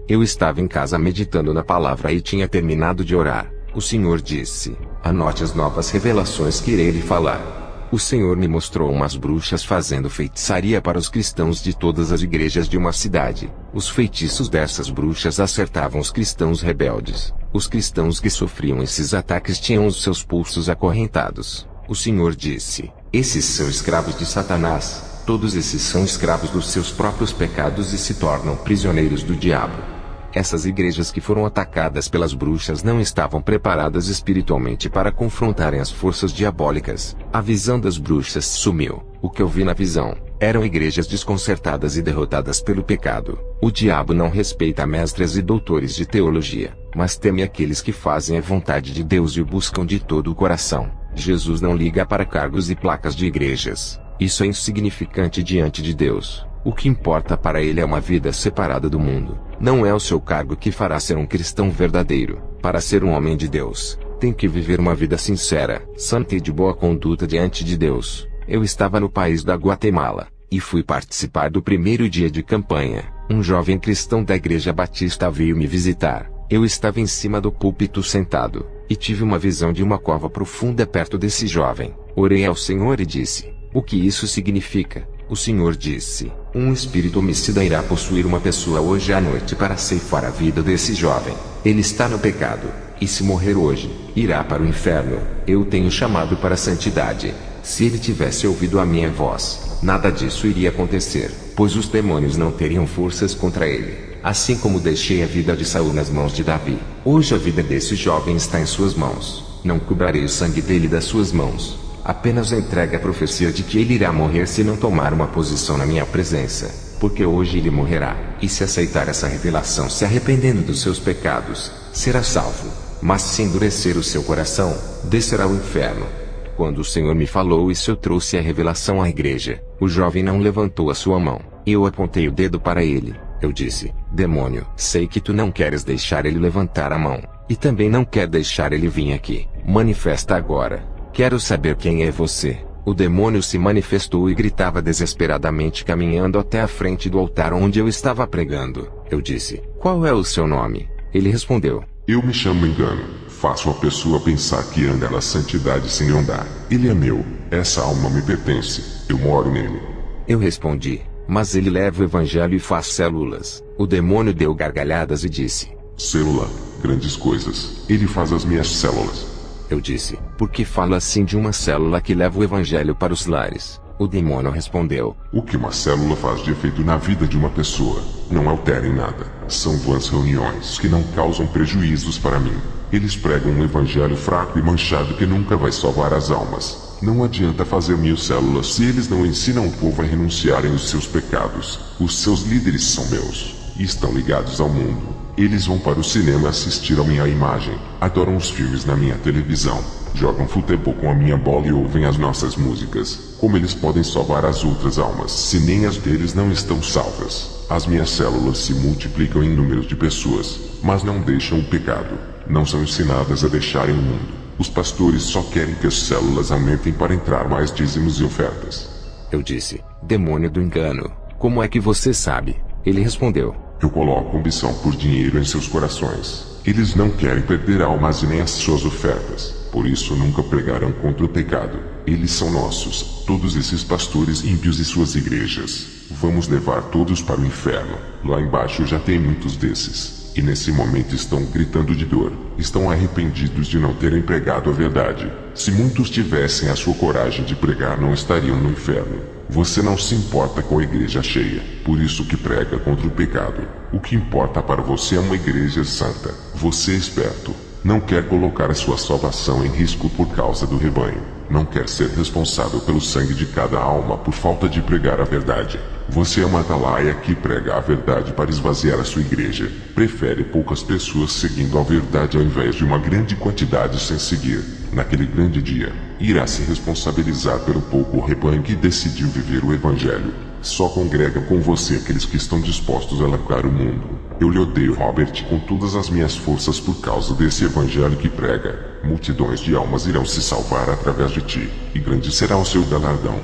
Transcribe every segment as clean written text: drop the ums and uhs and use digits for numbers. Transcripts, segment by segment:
Eu estava em casa meditando na palavra e tinha terminado de orar. O Senhor disse: anote as novas revelações que irei lhe falar. O Senhor me mostrou umas bruxas fazendo feitiçaria para os cristãos de todas as igrejas de uma cidade. Os feitiços dessas bruxas acertavam os cristãos rebeldes. Os cristãos que sofriam esses ataques tinham os seus pulsos acorrentados. O Senhor disse: esses são escravos de Satanás. Todos esses são escravos dos seus próprios pecados e se tornam prisioneiros do diabo. Essas igrejas que foram atacadas pelas bruxas não estavam preparadas espiritualmente para confrontarem as forças diabólicas. A visão das bruxas sumiu. O que eu vi na visão eram igrejas desconcertadas e derrotadas pelo pecado. O diabo não respeita mestres e doutores de teologia, mas teme aqueles que fazem a vontade de Deus e o buscam de todo o coração. Jesus não liga para cargos e placas de igrejas. Isso é insignificante diante de Deus. O que importa para ele é uma vida separada do mundo. Não é o seu cargo que fará ser um cristão verdadeiro. Para ser um homem de Deus, tem que viver uma vida sincera, santa e de boa conduta diante de Deus. Eu estava no país da Guatemala, e fui participar do primeiro dia de campanha. Um jovem cristão da igreja batista veio me visitar. Eu estava em cima do púlpito sentado, e tive uma visão de uma cova profunda perto desse jovem. Orei ao Senhor e disse: o que isso significa? O Senhor disse: um espírito homicida irá possuir uma pessoa hoje à noite para ceifar a vida desse jovem. Ele está no pecado, e se morrer hoje, irá para o inferno. Eu tenho chamado para a santidade. Se ele tivesse ouvido a minha voz, nada disso iria acontecer, pois os demônios não teriam forças contra ele. Assim como deixei a vida de Saul nas mãos de Davi, hoje a vida desse jovem está em suas mãos. Não cobrarei o sangue dele das suas mãos. Apenas entregue a profecia de que ele irá morrer se não tomar uma posição na minha presença, porque hoje ele morrerá, e se aceitar essa revelação se arrependendo dos seus pecados, será salvo. Mas se endurecer o seu coração, descerá ao inferno. Quando o Senhor me falou isso, eu trouxe a revelação à igreja. O jovem não levantou a sua mão. Eu apontei o dedo para ele. Eu disse: demônio, sei que tu não queres deixar ele levantar a mão, e também não quer deixar ele vir aqui. Manifesta agora. Quero saber quem é você. O demônio se manifestou e gritava desesperadamente caminhando até a frente do altar onde eu estava pregando. Eu disse: qual é o seu nome? Ele respondeu: eu me chamo Engano. Faço a pessoa pensar que anda na santidade sem andar. Ele é meu. Essa alma me pertence. Eu moro nele. Eu respondi: mas ele leva o evangelho e faz células. O demônio deu gargalhadas e disse: célula, grandes coisas. Ele faz as minhas células. Eu disse: por que fala assim de uma célula que leva o evangelho para os lares? O demônio respondeu: o que uma célula faz de efeito na vida de uma pessoa não altera em nada. São vãs reuniões que não causam prejuízos para mim. Eles pregam um evangelho fraco e manchado que nunca vai salvar as almas. Não adianta fazer 1000 células se eles não ensinam o povo a renunciarem aos seus pecados. Os seus líderes são meus, e estão ligados ao mundo. Eles vão para o cinema assistir a minha imagem, adoram os filmes na minha televisão, jogam futebol com a minha bola e ouvem as nossas músicas. Como eles podem salvar as outras almas, se nem as deles não estão salvas? As minhas células se multiplicam em números de pessoas, mas não deixam o pecado. Não são ensinadas a deixarem o mundo. Os pastores só querem que as células aumentem para entrar mais dízimos e ofertas. Eu disse: demônio do engano, como é que você sabe? Ele respondeu: eu coloco ambição por dinheiro em seus corações. Eles não querem perder almas e nem as suas ofertas. Por isso nunca pregarão contra o pecado. Eles são nossos, todos esses pastores ímpios e suas igrejas. Vamos levar todos para o inferno. Lá embaixo já tem muitos desses. E nesse momento estão gritando de dor. Estão arrependidos de não terem pregado a verdade. Se muitos tivessem a sua coragem de pregar, não estariam no inferno. Você não se importa com a igreja cheia, por isso que prega contra o pecado. O que importa para você é uma igreja santa. Você é esperto. Não quer colocar a sua salvação em risco por causa do rebanho. Não quer ser responsável pelo sangue de cada alma por falta de pregar a verdade. Você é uma atalaia que prega a verdade para esvaziar a sua igreja. Prefere poucas pessoas seguindo a verdade ao invés de uma grande quantidade sem seguir. Naquele grande dia, irá se responsabilizar pelo pouco rebanho que decidiu viver o evangelho. Só congrega com você aqueles que estão dispostos a largar o mundo. Eu lhe odeio, Robert, com todas as minhas forças por causa desse evangelho que prega. Multidões de almas irão se salvar através de ti, e grande será o seu galardão.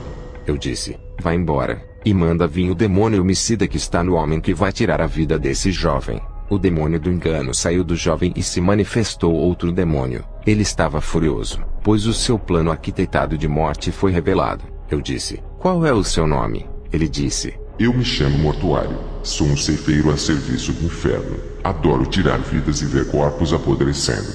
Eu disse: vá embora, e manda vir o demônio homicida que está no homem que vai tirar a vida desse jovem. O demônio do engano saiu do jovem e se manifestou outro demônio. Ele estava furioso, pois o seu plano arquitetado de morte foi revelado. Eu disse: qual é o seu nome? Ele disse: Eu me chamo Mortuário. Sou um ceifeiro a serviço do inferno. Adoro tirar vidas e ver corpos apodrecendo.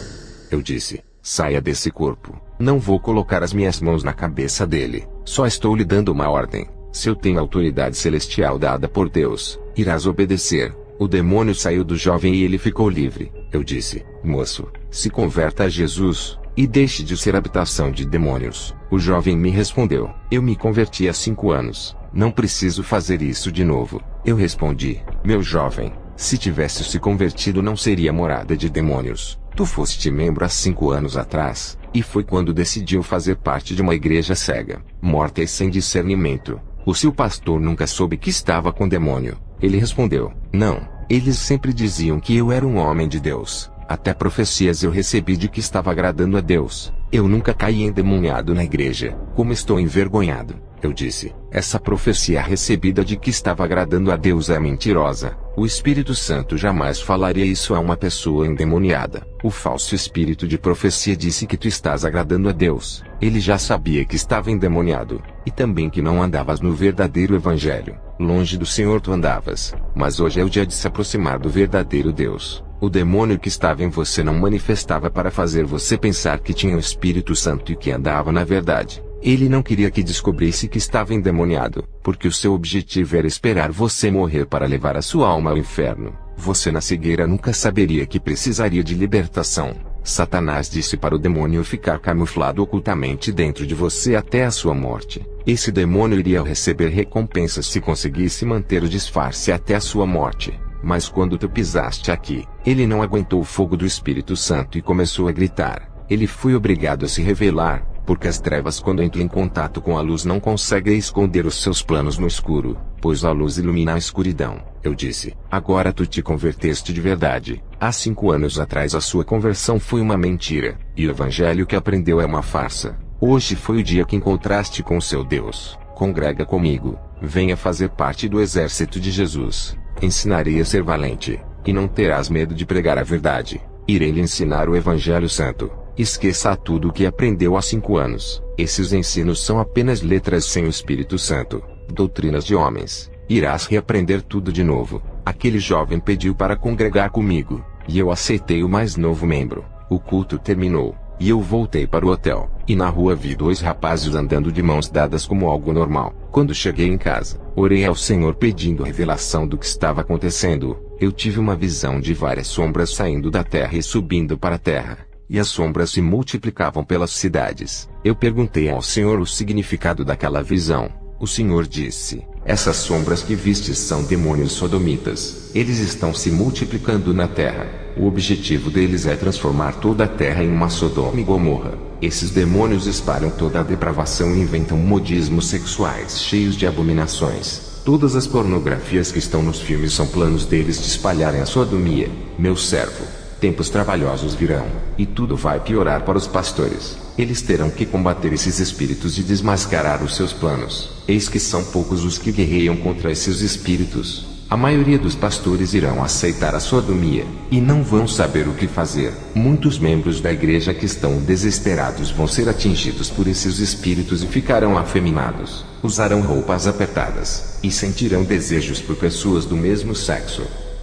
Eu disse: saia desse corpo. Não vou colocar as minhas mãos na cabeça dele. Só estou lhe dando uma ordem. Se eu tenho autoridade celestial dada por Deus, irás obedecer. O demônio saiu do jovem e ele ficou livre. Eu disse: moço, se converta a Jesus, e deixe de ser habitação de demônios. O jovem me respondeu: eu me converti há 5 anos. Não preciso fazer isso de novo. Eu respondi: meu jovem, se tivesse se convertido não seria morada de demônios. Tu foste membro há 5 anos atrás, e foi quando decidiu fazer parte de uma igreja cega, morta e sem discernimento. O seu pastor nunca soube que estava com demônio. Ele respondeu: não, eles sempre diziam que eu era um homem de Deus. Até profecias eu recebi de que estava agradando a Deus. Eu nunca caí endemoniado na igreja. Como estou envergonhado. Eu disse: essa profecia recebida de que estava agradando a Deus é mentirosa. O Espírito Santo jamais falaria isso a uma pessoa endemoniada. O falso espírito de profecia disse que tu estás agradando a Deus. Ele já sabia que estava endemoniado, e também que não andavas no verdadeiro evangelho. Longe do Senhor tu andavas, mas hoje é o dia de se aproximar do verdadeiro Deus. O demônio que estava em você não manifestava para fazer você pensar que tinha o Espírito Santo e que andava na verdade. Ele não queria que descobrisse que estava endemoniado, porque o seu objetivo era esperar você morrer para levar a sua alma ao inferno. Você na cegueira nunca saberia que precisaria de libertação. Satanás disse para o demônio ficar camuflado ocultamente dentro de você até a sua morte. Esse demônio iria receber recompensas se conseguisse manter o disfarce até a sua morte. Mas quando tu pisaste aqui, ele não aguentou o fogo do Espírito Santo e começou a gritar. Ele foi obrigado a se revelar, porque as trevas quando entram em contato com a luz não conseguem esconder os seus planos no escuro, pois a luz ilumina a escuridão. Eu disse: agora tu te converteste de verdade. Há 5 anos atrás a sua conversão foi uma mentira, e o evangelho que aprendeu é uma farsa. Hoje foi o dia que encontraste com o seu Deus. Congrega comigo, venha fazer parte do exército de Jesus. Ensinarei a ser valente, e não terás medo de pregar a verdade. Irei lhe ensinar o Evangelho Santo. Esqueça tudo o que aprendeu há 5 anos. Esses ensinos são apenas letras sem o Espírito Santo, doutrinas de homens. Irás reaprender tudo de novo. Aquele jovem pediu para congregar comigo, e eu aceitei o mais novo membro. O culto terminou, e eu voltei para o hotel, e na rua vi 2 rapazes andando de mãos dadas como algo normal. Quando cheguei em casa, orei ao Senhor pedindo revelação do que estava acontecendo. Eu tive uma visão de várias sombras saindo da terra e subindo para a terra, e as sombras se multiplicavam pelas cidades. Eu perguntei ao Senhor o significado daquela visão. O Senhor disse: essas sombras que vistes são demônios sodomitas. Eles estão se multiplicando na terra. O objetivo deles é transformar toda a terra em uma Sodoma e Gomorra. Esses demônios espalham toda a depravação e inventam modismos sexuais cheios de abominações. Todas as pornografias que estão nos filmes são planos deles de espalharem a sodomia. Meu servo, tempos trabalhosos virão, e tudo vai piorar para os pastores. Eles terão que combater esses espíritos e desmascarar os seus planos. Eis que são poucos os que guerreiam contra esses espíritos. A maioria dos pastores irão aceitar a sodomia, e não vão saber o que fazer. Muitos membros da igreja que estão desesperados vão ser atingidos por esses espíritos e ficarão afeminados. Usarão roupas apertadas, e sentirão desejos por pessoas do mesmo sexo.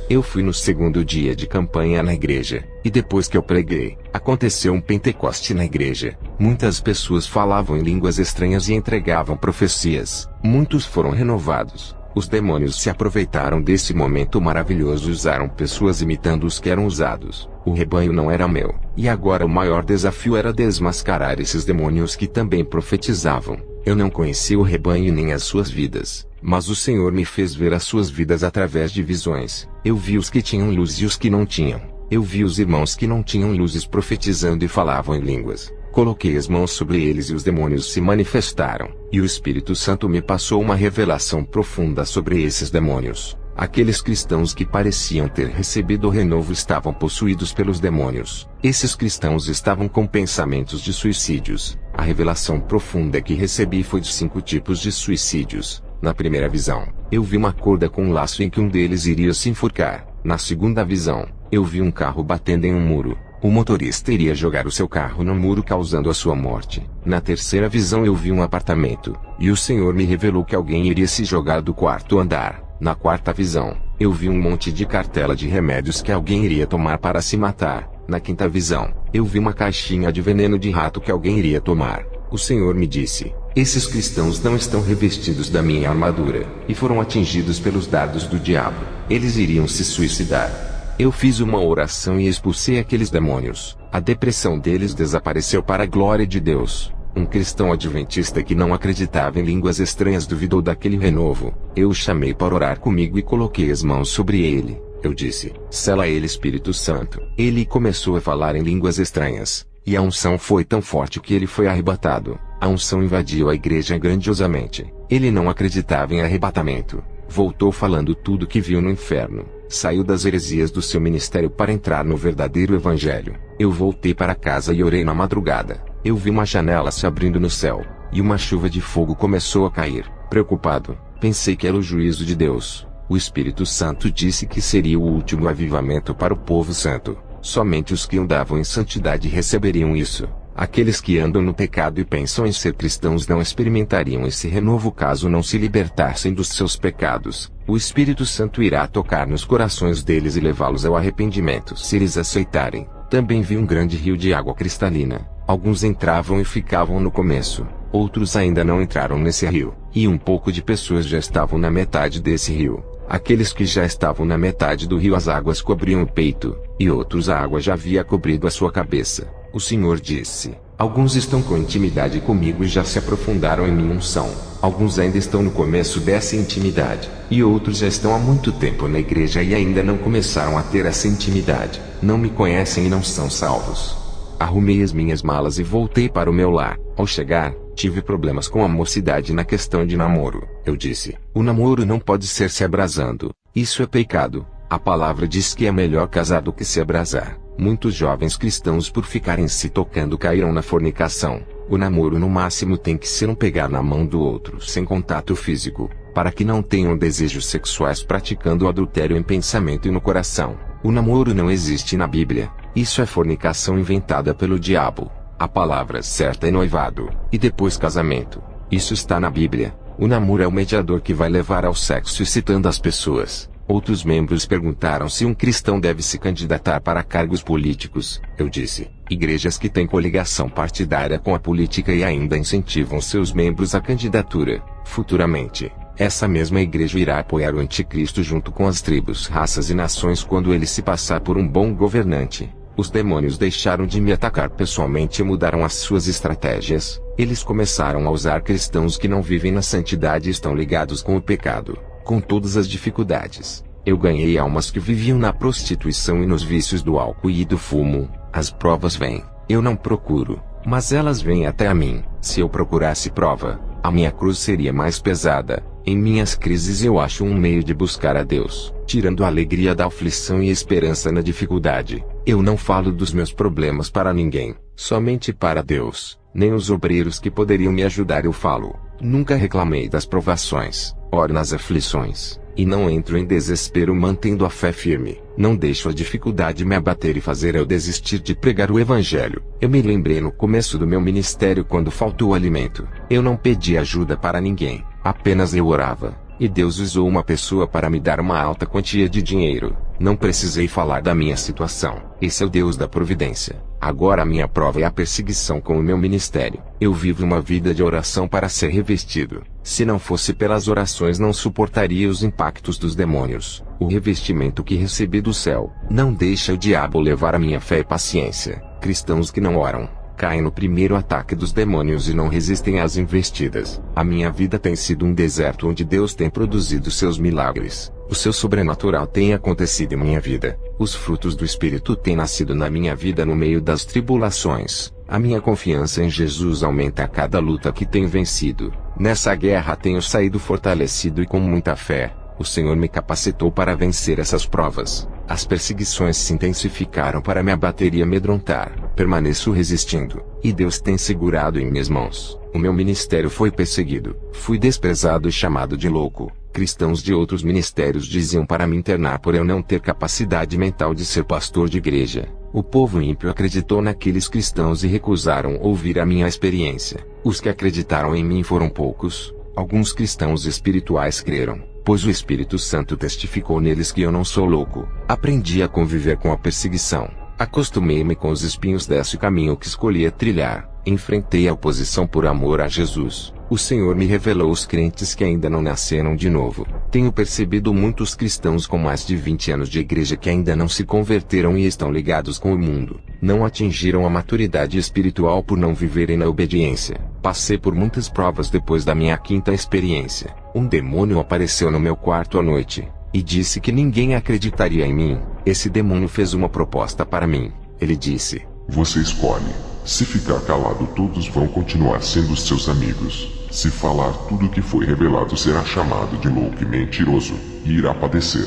Eu fui no 2º dia de campanha na igreja, e depois que eu preguei, aconteceu um Pentecoste na igreja. Muitas pessoas falavam em línguas estranhas e entregavam profecias. Muitos foram renovados. Os demônios se aproveitaram desse momento maravilhoso e usaram pessoas imitando os que eram usados. O rebanho não era meu, e agora o maior desafio era desmascarar esses demônios que também profetizavam. Eu não conhecia o rebanho nem as suas vidas, mas o Senhor me fez ver as suas vidas através de visões. Eu vi os que tinham luz e os que não tinham. Eu vi os irmãos que não tinham luzes profetizando e falavam em línguas. Coloquei as mãos sobre eles e os demônios se manifestaram, e o Espírito Santo me passou uma revelação profunda sobre esses demônios. Aqueles cristãos que pareciam ter recebido o renovo estavam possuídos pelos demônios. Esses cristãos estavam com pensamentos de suicídios. A revelação profunda que recebi foi de 5 tipos de suicídios. Na primeira visão, eu vi uma corda com um laço em que um deles iria se enforcar. Na segunda visão, eu vi um carro batendo em um muro. O motorista iria jogar o seu carro no muro causando a sua morte. Na terceira visão eu vi um apartamento, e o Senhor me revelou que alguém iria se jogar do quarto andar. Na quarta visão, eu vi um monte de cartela de remédios que alguém iria tomar para se matar. Na quinta visão, eu vi uma caixinha de veneno de rato que alguém iria tomar. O Senhor me disse: esses cristãos não estão revestidos da minha armadura, e foram atingidos pelos dardos do diabo. Eles iriam se suicidar. Eu fiz uma oração e expulsei aqueles demônios. A depressão deles desapareceu para a glória de Deus. Um cristão adventista que não acreditava em línguas estranhas duvidou daquele renovo. Eu o chamei para orar comigo e coloquei as mãos sobre ele. Eu disse: sela ele, Espírito Santo. Ele começou a falar em línguas estranhas, e a unção foi tão forte que ele foi arrebatado. A unção invadiu a igreja grandiosamente. Ele não acreditava em arrebatamento. Voltou falando tudo que viu no inferno. Saiu das heresias do seu ministério para entrar no verdadeiro evangelho. Eu voltei para casa e orei na madrugada. Eu vi uma janela se abrindo no céu, e uma chuva de fogo começou a cair. Preocupado, pensei que era o juízo de Deus. O Espírito Santo disse que seria o último avivamento para o povo santo. Somente os que andavam em santidade receberiam isso. Aqueles que andam no pecado e pensam em ser cristãos não experimentariam esse renovo caso não se libertassem dos seus pecados. O Espírito Santo irá tocar nos corações deles e levá-los ao arrependimento se eles aceitarem. Também vi um grande rio de água cristalina. Alguns entravam e ficavam no começo. Outros ainda não entraram nesse rio. E um pouco de pessoas já estavam na metade desse rio. Aqueles que já estavam na metade do rio as águas cobriam o peito, e outros a água já havia cobrido a sua cabeça. O Senhor disse: alguns estão com intimidade comigo e já se aprofundaram em minha unção. Alguns ainda estão no começo dessa intimidade, e outros já estão há muito tempo na igreja e ainda não começaram a ter essa intimidade. Não me conhecem e não são salvos. Arrumei as minhas malas e voltei para o meu lar. Ao chegar, tive problemas com a mocidade na questão de namoro. Eu disse: o namoro não pode ser se abrasando. Isso é pecado. A palavra diz que é melhor casar do que se abrasar. Muitos jovens cristãos, por ficarem se tocando, caíram na fornicação. O namoro no máximo tem que ser um pegar na mão do outro sem contato físico, para que não tenham desejos sexuais praticando o adultério em pensamento e no coração. O namoro não existe na Bíblia. Isso é fornicação inventada pelo diabo. A palavra certa é noivado, e depois casamento. Isso está na Bíblia. O namoro é o mediador que vai levar ao sexo, excitando as pessoas. Outros membros perguntaram se um cristão deve se candidatar para cargos políticos. Eu disse: igrejas que têm coligação partidária com a política e ainda incentivam seus membros à candidatura, futuramente, essa mesma igreja irá apoiar o anticristo junto com as tribos, raças e nações quando ele se passar por um bom governante. Os demônios deixaram de me atacar pessoalmente e mudaram as suas estratégias. Eles começaram a usar cristãos que não vivem na santidade e estão ligados com o pecado. Com todas as dificuldades, eu ganhei almas que viviam na prostituição e nos vícios do álcool e do fumo. As provas vêm. Eu não procuro, mas elas vêm até a mim. Se eu procurasse prova, a minha cruz seria mais pesada. Em minhas crises eu acho um meio de buscar a Deus, tirando a alegria da aflição e a esperança na dificuldade. Eu não falo dos meus problemas para ninguém, somente para Deus. Nem os obreiros que poderiam me ajudar eu falo. Nunca reclamei das provações. Oro nas aflições, e não entro em desespero, mantendo a fé firme. Não deixo a dificuldade me abater e fazer eu desistir de pregar o evangelho. Eu me lembrei no começo do meu ministério quando faltou alimento. Eu não pedi ajuda para ninguém, apenas eu orava, e Deus usou uma pessoa para me dar uma alta quantia de dinheiro. Não precisei falar da minha situação. Esse é o Deus da providência. Agora a minha prova é a perseguição com o meu ministério. Eu vivo uma vida de oração para ser revestido. Se não fosse pelas orações não suportaria os impactos dos demônios. O revestimento que recebi do céu não deixa o diabo levar a minha fé e paciência. Cristãos que não oram caem no primeiro ataque dos demônios e não resistem às investidas. A minha vida tem sido um deserto onde Deus tem produzido seus milagres. O seu sobrenatural tem acontecido em minha vida. Os frutos do Espírito têm nascido na minha vida no meio das tribulações. A minha confiança em Jesus aumenta a cada luta que tenho vencido. Nessa guerra tenho saído fortalecido e com muita fé. O Senhor me capacitou para vencer essas provas. As perseguições se intensificaram para me abater e amedrontar. Permaneço resistindo, e Deus tem segurado em minhas mãos. O meu ministério foi perseguido. Fui desprezado e chamado de louco. Cristãos de outros ministérios diziam para me internar por eu não ter capacidade mental de ser pastor de igreja. O povo ímpio acreditou naqueles cristãos e recusaram ouvir a minha experiência. Os que acreditaram em mim foram poucos. Alguns cristãos espirituais creram, pois o Espírito Santo testificou neles que eu não sou louco. Aprendi a conviver com a perseguição. Acostumei-me com os espinhos desse caminho que escolhia trilhar. Enfrentei a oposição por amor a Jesus. O Senhor me revelou os crentes que ainda não nasceram de novo. Tenho percebido muitos cristãos com mais de 20 anos de igreja que ainda não se converteram e estão ligados com o mundo. Não atingiram a maturidade espiritual por não viverem na obediência. Passei por muitas provas depois da minha quinta experiência. Um demônio apareceu no meu quarto à noite e disse que ninguém acreditaria em mim. Esse demônio fez uma proposta para mim. Ele disse: Você escolhe. Se ficar calado, todos vão continuar sendo seus amigos. Se falar tudo o que foi revelado, será chamado de louco e mentiroso, e irá padecer.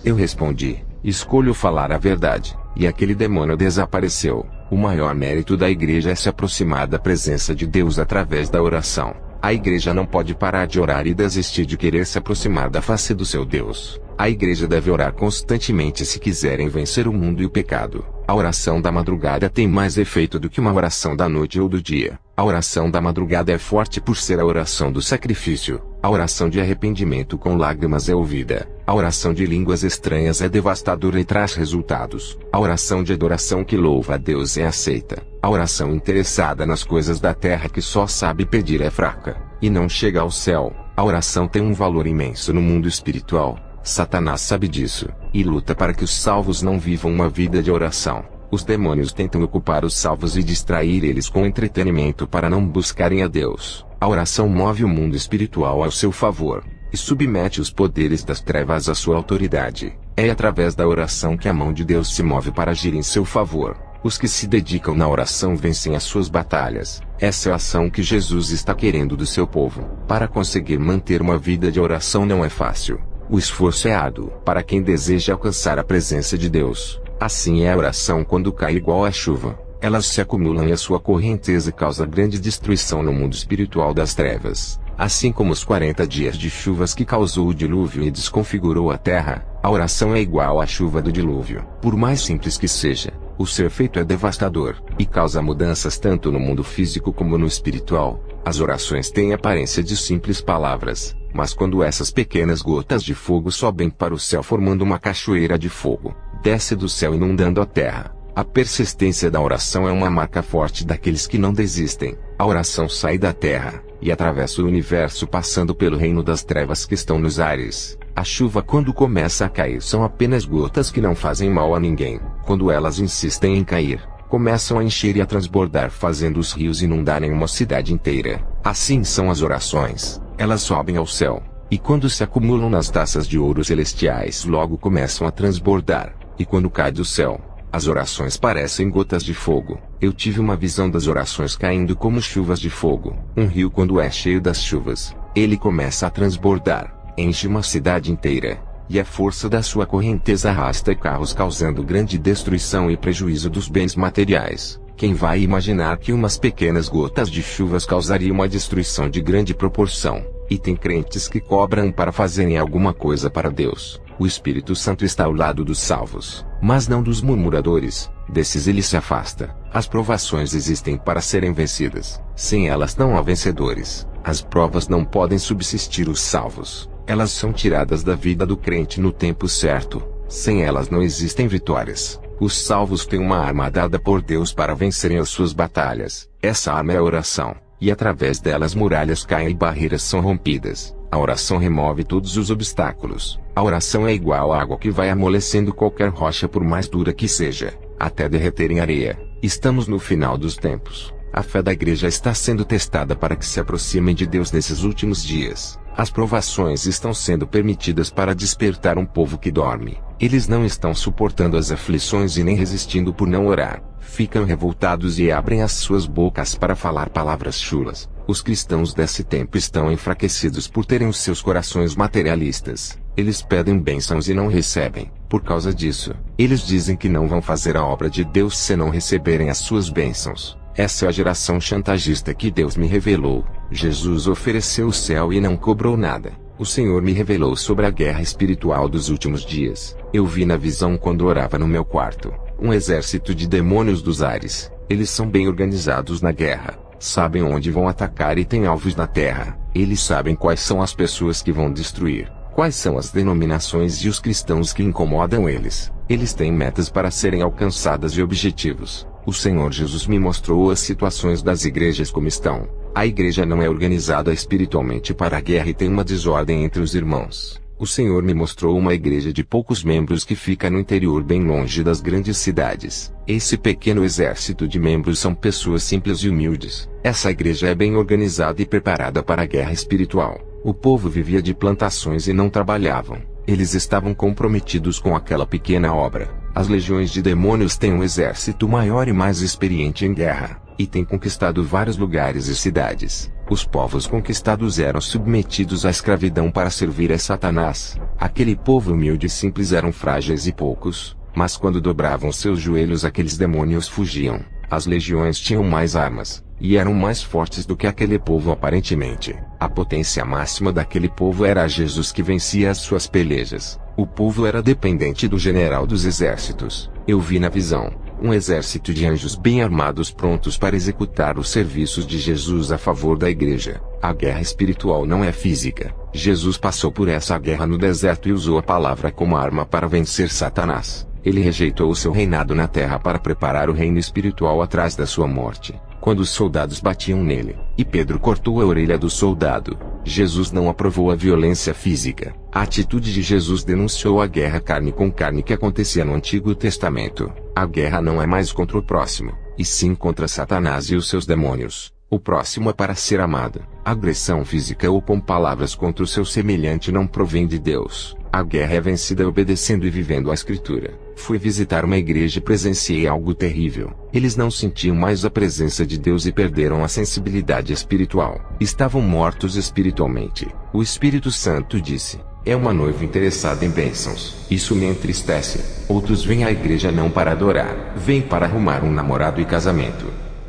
Eu respondi: escolho falar a verdade. E aquele demônio desapareceu. O maior mérito da igreja é se aproximar da presença de Deus através da oração. A igreja não pode parar de orar e desistir de querer se aproximar da face do seu Deus. A igreja deve orar constantemente se quiserem vencer o mundo e o pecado. A oração da madrugada tem mais efeito do que uma oração da noite ou do dia. A oração da madrugada é forte por ser a oração do sacrifício. A oração de arrependimento com lágrimas é ouvida. A oração de línguas estranhas é devastadora e traz resultados. A oração de adoração que louva a Deus é aceita. A oração interessada nas coisas da terra que só sabe pedir é fraca e não chega ao céu. A oração tem um valor imenso no mundo espiritual. Satanás sabe disso, e luta para que os salvos não vivam uma vida de oração. Os demônios tentam ocupar os salvos e distrair eles com entretenimento para não buscarem a Deus. A oração move o mundo espiritual ao seu favor, e submete os poderes das trevas à sua autoridade. É através da oração que a mão de Deus se move para agir em seu favor. Os que se dedicam na oração vencem as suas batalhas. Essa é a ação que Jesus está querendo do seu povo. Para conseguir manter uma vida de oração não é fácil. O esforço é árduo para quem deseja alcançar a presença de Deus. Assim é a oração quando cai igual a chuva. Elas se acumulam e a sua correnteza causa grande destruição no mundo espiritual das trevas. Assim como os 40 dias de chuvas que causou o dilúvio e desconfigurou a terra, a oração é igual à chuva do dilúvio. Por mais simples que seja, o seu efeito é devastador, e causa mudanças tanto no mundo físico como no espiritual. As orações têm aparência de simples palavras, mas quando essas pequenas gotas de fogo sobem para o céu formando uma cachoeira de fogo, desce do céu inundando a terra. A persistência da oração é uma marca forte daqueles que não desistem. A oração sai da terra e atravessa o universo passando pelo reino das trevas que estão nos ares. A chuva quando começa a cair são apenas gotas que não fazem mal a ninguém. Quando elas insistem em cair, começam a encher e a transbordar fazendo os rios inundarem uma cidade inteira. Assim são as orações. Elas sobem ao céu, e quando se acumulam nas taças de ouro celestiais logo começam a transbordar, e quando cai do céu, as orações parecem gotas de fogo. Eu tive uma visão das orações caindo como chuvas de fogo. Um rio quando é cheio das chuvas, ele começa a transbordar, enche uma cidade inteira, e a força da sua correnteza arrasta carros causando grande destruição e prejuízo dos bens materiais. Quem vai imaginar que umas pequenas gotas de chuvas causariam uma destruição de grande proporção? E tem crentes que cobram para fazerem alguma coisa para Deus. O Espírito Santo está ao lado dos salvos, mas não dos murmuradores. Desses ele se afasta. As provações existem para serem vencidas. Sem elas não há vencedores. As provas não podem subsistir os salvos. Elas são tiradas da vida do crente no tempo certo. Sem elas não existem vitórias. Os salvos têm uma arma dada por Deus para vencerem as suas batalhas. Essa arma é a oração, e através delas muralhas caem e barreiras são rompidas. A oração remove todos os obstáculos. A oração é igual à água que vai amolecendo qualquer rocha por mais dura que seja, até derreter em areia. Estamos no final dos tempos. A fé da igreja está sendo testada para que se aproximem de Deus nesses últimos dias. As provações estão sendo permitidas para despertar um povo que dorme. Eles não estão suportando as aflições e nem resistindo por não orar. Ficam revoltados e abrem as suas bocas para falar palavras chulas. Os cristãos desse tempo estão enfraquecidos por terem os seus corações materialistas. Eles pedem bênçãos e não recebem. Por causa disso, eles dizem que não vão fazer a obra de Deus se não receberem as suas bênçãos. Essa é a geração chantagista que Deus me revelou. Jesus ofereceu o céu e não cobrou nada. O Senhor me revelou sobre a guerra espiritual dos últimos dias. Eu vi na visão quando orava no meu quarto, um exército de demônios dos ares. Eles são bem organizados na guerra, sabem onde vão atacar e têm alvos na terra. Eles sabem quais são as pessoas que vão destruir, quais são as denominações e os cristãos que incomodam eles. Eles têm metas para serem alcançadas e objetivos. O Senhor Jesus me mostrou as situações das igrejas como estão. A igreja não é organizada espiritualmente para a guerra e tem uma desordem entre os irmãos. O Senhor me mostrou uma igreja de poucos membros que fica no interior bem longe das grandes cidades. Esse pequeno exército de membros são pessoas simples e humildes. Essa igreja é bem organizada e preparada para a guerra espiritual. O povo vivia de plantações e não trabalhavam. Eles estavam comprometidos com aquela pequena obra. As legiões de demônios têm um exército maior e mais experiente em guerra, e têm conquistado vários lugares e cidades. Os povos conquistados eram submetidos à escravidão para servir a Satanás. Aquele povo humilde e simples eram frágeis e poucos, mas quando dobravam seus joelhos aqueles demônios fugiam. As legiões tinham mais armas, e eram mais fortes do que aquele povo aparentemente. A potência máxima daquele povo era Jesus que vencia as suas pelejas. O povo era dependente do general dos exércitos. Eu vi na visão um exército de anjos bem armados prontos para executar os serviços de Jesus a favor da igreja. A guerra espiritual não é física. Jesus passou por essa guerra no deserto e usou a palavra como arma para vencer Satanás. Ele rejeitou o seu reinado na terra para preparar o reino espiritual atrás da sua morte. Quando os soldados batiam nele, e Pedro cortou a orelha do soldado, Jesus não aprovou a violência física. A atitude de Jesus denunciou a guerra carne com carne que acontecia no Antigo Testamento. A guerra não é mais contra o próximo, e sim contra Satanás e os seus demônios. O próximo é para ser amado. A agressão física ou com palavras contra o seu semelhante não provém de Deus. A guerra é vencida obedecendo e vivendo a Escritura. Fui visitar uma igreja e presenciei algo terrível. Eles não sentiam mais a presença de Deus e perderam a sensibilidade espiritual. Estavam mortos espiritualmente. O Espírito Santo disse: é uma noiva interessada em bênçãos. Isso me entristece. Outros vêm à igreja não para adorar, vêm para arrumar um namorado e casamento.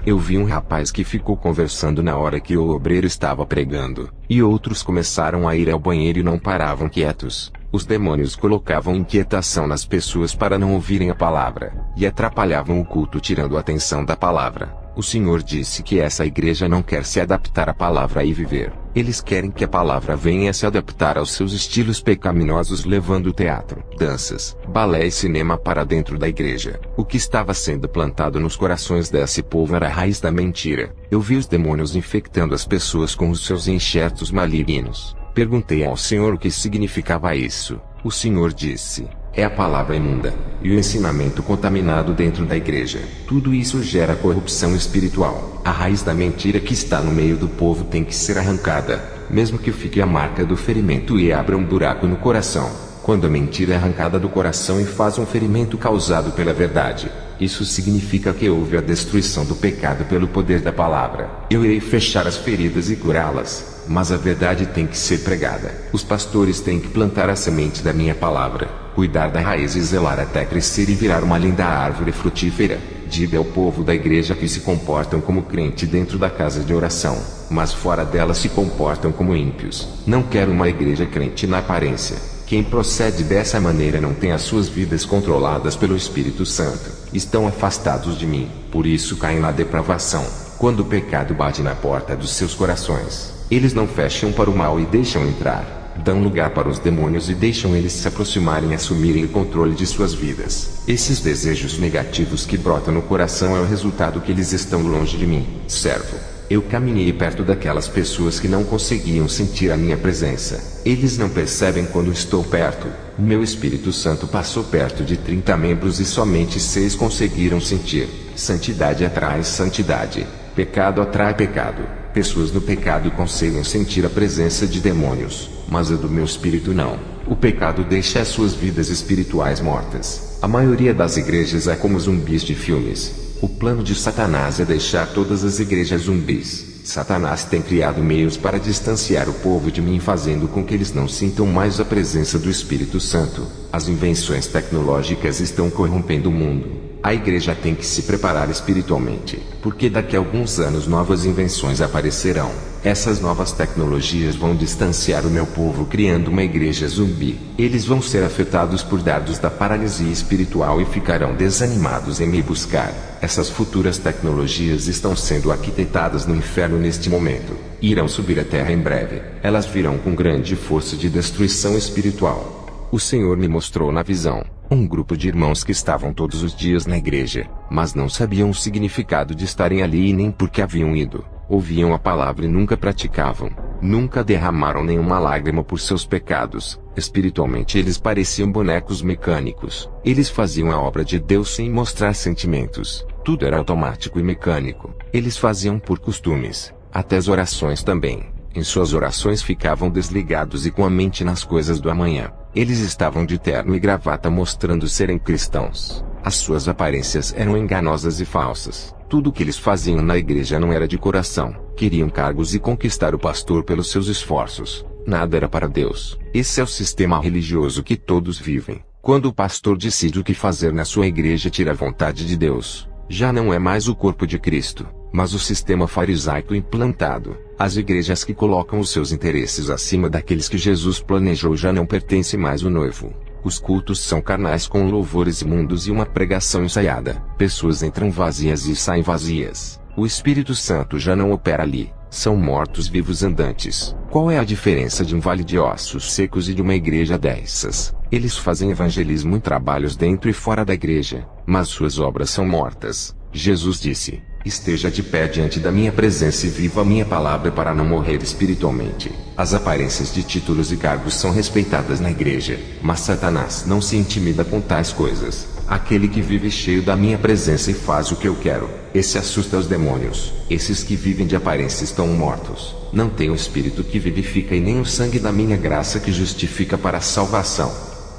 Eu vi um rapaz que ficou conversando na hora que o obreiro estava pregando, e outros começaram a ir ao banheiro e não paravam quietos. Os demônios colocavam inquietação nas pessoas para não ouvirem a palavra, e atrapalhavam o culto tirando a atenção da palavra. O Senhor disse que essa igreja não quer se adaptar à palavra e viver. Eles querem que a palavra venha se adaptar aos seus estilos pecaminosos, levando teatro, danças, balé e cinema para dentro da igreja. O que estava sendo plantado nos corações desse povo era a raiz da mentira. Eu vi os demônios infectando as pessoas com os seus enxertos malignos. Perguntei ao Senhor o que significava isso. O Senhor disse: é a palavra imunda, e o ensinamento contaminado dentro da igreja. Tudo isso gera corrupção espiritual. A raiz da mentira que está no meio do povo tem que ser arrancada, mesmo que fique a marca do ferimento e abra um buraco no coração. Quando a mentira é arrancada do coração e faz um ferimento causado pela verdade, isso significa que houve a destruição do pecado pelo poder da palavra. Eu irei fechar as feridas e curá-las, mas a verdade tem que ser pregada. Os pastores têm que plantar a semente da minha palavra, cuidar da raiz e zelar até crescer e virar uma linda árvore frutífera. Diga ao povo da igreja que se comportam como crente dentro da casa de oração, mas fora dela se comportam como ímpios. Não quero uma igreja crente na aparência. Quem procede dessa maneira não tem as suas vidas controladas pelo Espírito Santo. Estão afastados de mim, por isso caem na depravação. Quando o pecado bate na porta dos seus corações, eles não fecham para o mal e deixam entrar. Dão lugar para os demônios e deixam eles se aproximarem e assumirem o controle de suas vidas. Esses desejos negativos que brotam no coração é o resultado que eles estão longe de mim, servo. Eu caminhei perto daquelas pessoas que não conseguiam sentir a minha presença. Eles não percebem quando estou perto. O meu Espírito Santo passou perto de 30 membros e somente 6 conseguiram sentir. Santidade atrai santidade. Pecado atrai pecado. Pessoas no pecado conseguem sentir a presença de demônios, mas a do meu espírito não. O pecado deixa as suas vidas espirituais mortas. A maioria das igrejas é como zumbis de filmes. O plano de Satanás é deixar todas as igrejas zumbis. Satanás tem criado meios para distanciar o povo de mim, fazendo com que eles não sintam mais a presença do Espírito Santo. As invenções tecnológicas estão corrompendo o mundo. A igreja tem que se preparar espiritualmente, porque daqui a alguns anos novas invenções aparecerão. Essas novas tecnologias vão distanciar o meu povo criando uma igreja zumbi. Eles vão ser afetados por dardos da paralisia espiritual e ficarão desanimados em me buscar. Essas futuras tecnologias estão sendo arquitetadas no inferno neste momento. Irão subir à terra em breve. Elas virão com grande força de destruição espiritual. O Senhor me mostrou na visão um grupo de irmãos que estavam todos os dias na igreja, mas não sabiam o significado de estarem ali e nem por que haviam ido. Ouviam a palavra e nunca praticavam. Nunca derramaram nenhuma lágrima por seus pecados. Espiritualmente eles pareciam bonecos mecânicos. Eles faziam a obra de Deus sem mostrar sentimentos. Tudo era automático e mecânico. Eles faziam por costumes. Até as orações também. Em suas orações ficavam desligados e com a mente nas coisas do amanhã. Eles estavam de terno e gravata mostrando serem cristãos. As suas aparências eram enganosas e falsas. Tudo o que eles faziam na igreja não era de coração. Queriam cargos e conquistar o pastor pelos seus esforços. Nada era para Deus. Esse é o sistema religioso que todos vivem. Quando o pastor decide o que fazer na sua igreja, tira a vontade de Deus. Já não é mais o corpo de Cristo, mas o sistema farisaico implantado. As igrejas que colocam os seus interesses acima daqueles que Jesus planejou já não pertencem mais ao noivo. Os cultos são carnais com louvores imundos e uma pregação ensaiada. Pessoas entram vazias e saem vazias. O Espírito Santo já não opera ali. São mortos-vivos andantes. Qual é a diferença de um vale de ossos secos e de uma igreja dessas? Eles fazem evangelismo em trabalhos dentro e fora da igreja, mas suas obras são mortas. Jesus disse: esteja de pé diante da minha presença e viva a minha palavra para não morrer espiritualmente. As aparências de títulos e cargos são respeitadas na igreja, mas Satanás não se intimida com tais coisas. Aquele que vive cheio da minha presença e faz o que eu quero, esse assusta os demônios. Esses que vivem de aparência estão mortos. Não tem o Espírito que vivifica e nem o sangue da minha graça que justifica para a salvação.